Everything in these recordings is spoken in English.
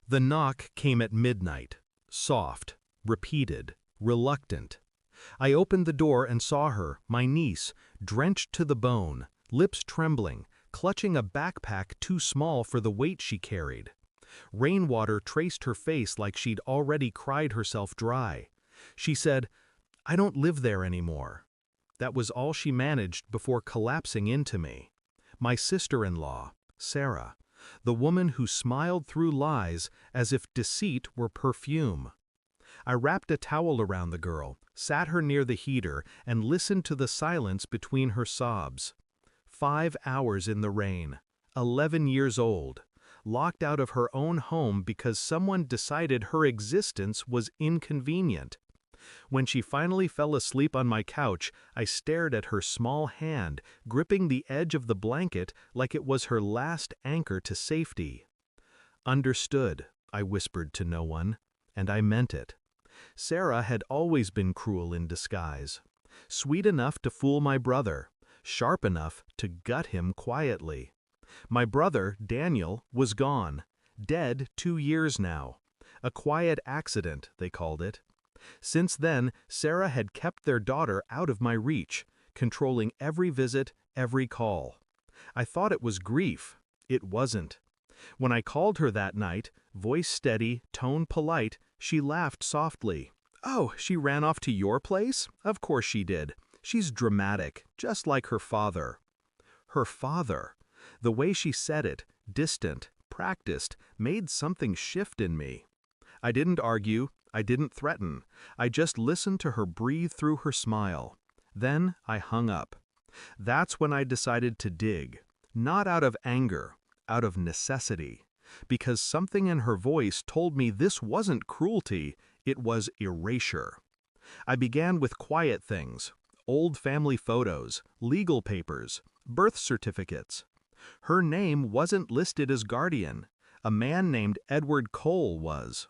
The knock came at midnight, soft, repeated, reluctant. I opened the door and saw her, my niece, drenched to the bone, lips trembling, clutching a backpack too small for the weight she carried. Rainwater traced her face like she'd already cried herself dry. She said, "I don't live there anymore." That was all she managed before collapsing into me. My sister-in-law, Sarah, the woman who smiled through lies as if deceit were perfume. I wrapped a towel around the girl, sat her near the heater, and listened to the silence between her sobs. 5 hours in the rain, 11 years old, locked out of her own home because someone decided her existence was inconvenient. When she finally fell asleep on my couch, I stared at her small hand, gripping the edge of the blanket like it was her last anchor to safety. "Understood," I whispered to no one, and I meant it. Sarah had always been cruel in disguise. Sweet enough to fool my brother, sharp enough to gut him quietly. My brother, Daniel, was gone, dead 2 years now. A quiet accident, they called it. Since then, Sarah had kept their daughter out of my reach, controlling every visit, every call. I thought it was grief. It wasn't. When I called her that night, voice steady, tone polite, she laughed softly. "Oh, she ran off to your place? Of course she did. She's dramatic, just like her father." Her father. The way she said it, distant, practiced, made something shift in me. I didn't argue, I didn't threaten. I just listened to her breathe through her smile. Then I hung up. That's when I decided to dig. Not out of anger, out of necessity. Because something in her voice told me this wasn't cruelty, it was erasure. I began with quiet things. Old family photos, legal papers, birth certificates. Her name wasn't listed as guardian. A man named Edward Cole was.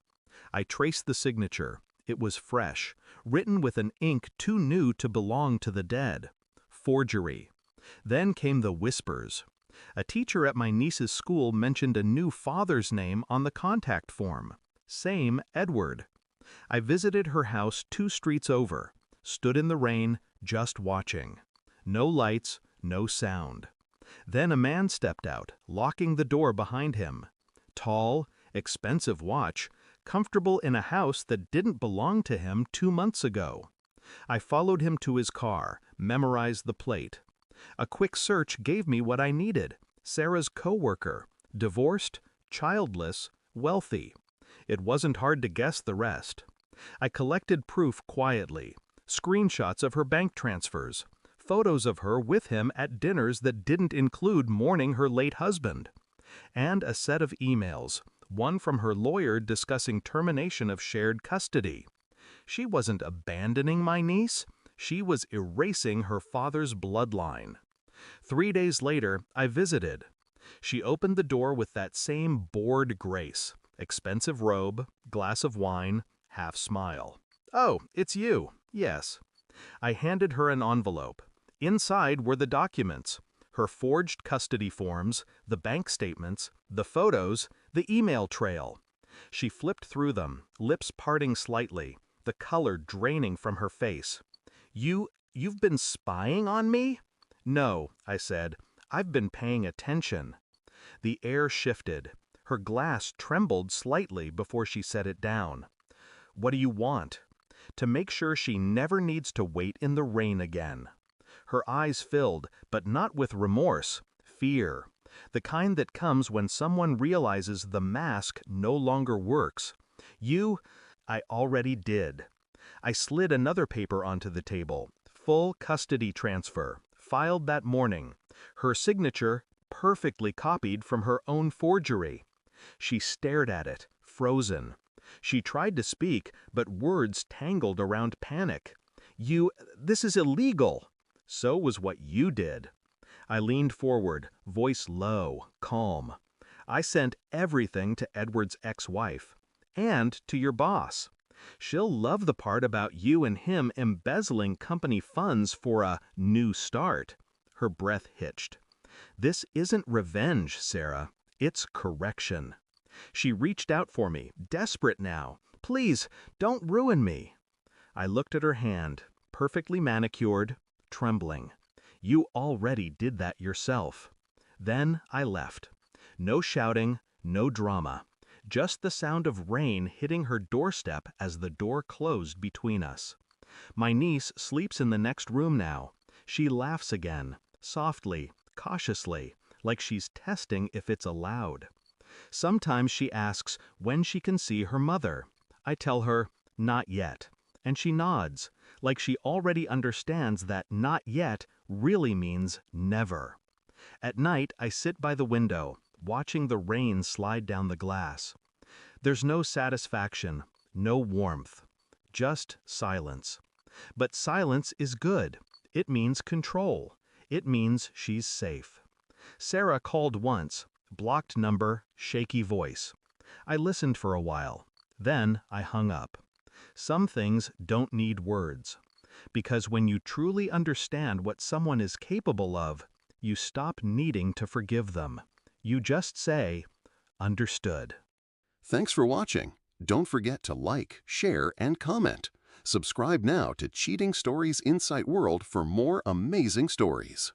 I traced the signature. It was fresh, written with an ink too new to belong to the dead. Forgery. Then came the whispers. A teacher at my niece's school mentioned a new father's name on the contact form. Same Edward. I visited her house 2 streets over, stood in the rain, just watching. No lights, no sound. Then a man stepped out, locking the door behind him. Tall, expensive watch, comfortable in a house that didn't belong to him 2 months ago. I followed him to his car, memorized the plate. A quick search gave me what I needed. Sarah's coworker, divorced, childless, wealthy. It wasn't hard to guess the rest. I collected proof quietly. Screenshots of her bank transfers. Photos of her with him at dinners that didn't include mourning her late husband. And a set of emails, one from her lawyer discussing termination of shared custody. She wasn't abandoning my niece. She was erasing her father's bloodline. 3 days later, I visited. She opened the door with that same bored grace. Expensive robe, glass of wine, half smile. "Oh, it's you. Yes." I handed her an envelope. Inside were the documents. Her forged custody forms, the bank statements, the photos, the email trail. She flipped through them, lips parting slightly, the color draining from her face. You've been spying on me?" "No," I said. "I've been paying attention." The air shifted. Her glass trembled slightly before she set it down. "What do you want?" "To make sure she never needs to wait in the rain again." Her eyes filled, but not with remorse, fear. The kind that comes when someone realizes the mask no longer works. I already did." I slid another paper onto the table. Full custody transfer, filed that morning. Her signature, perfectly copied from her own forgery. She stared at it, frozen. She tried to speak, but words tangled around panic. This is illegal." "So was what you did." I leaned forward, voice low, calm. "I sent everything to Edward's ex-wife. And to your boss. She'll love the part about you and him embezzling company funds for a new start." Her breath hitched. "This isn't revenge, Sarah. It's correction." She reached out for me, desperate now. Please, don't ruin me. I looked at her hand, perfectly manicured, trembling. You already did that yourself. Then I left. No shouting, no drama. Just the sound of rain hitting her doorstep as the door closed between us. My niece sleeps in the next room now. She laughs again, softly, cautiously, like she's testing if it's allowed. Sometimes she asks when she can see her mother. I tell her, not yet. And she nods, like she already understands that not yet really means never. At night, I sit by the window, watching the rain slide down the glass. There's no satisfaction, no warmth, just silence. But silence is good. It means control. It means she's safe. Sarah called once, blocked number, shaky voice. I listened for a while. Then I hung up. Some things don't need words. Because when you truly understand what someone is capable of, you stop needing to forgive them. You just say, understood. Thanks for watching. Don't forget to like, share, and comment. Subscribe now to Cheating Stories Insight World for more amazing stories.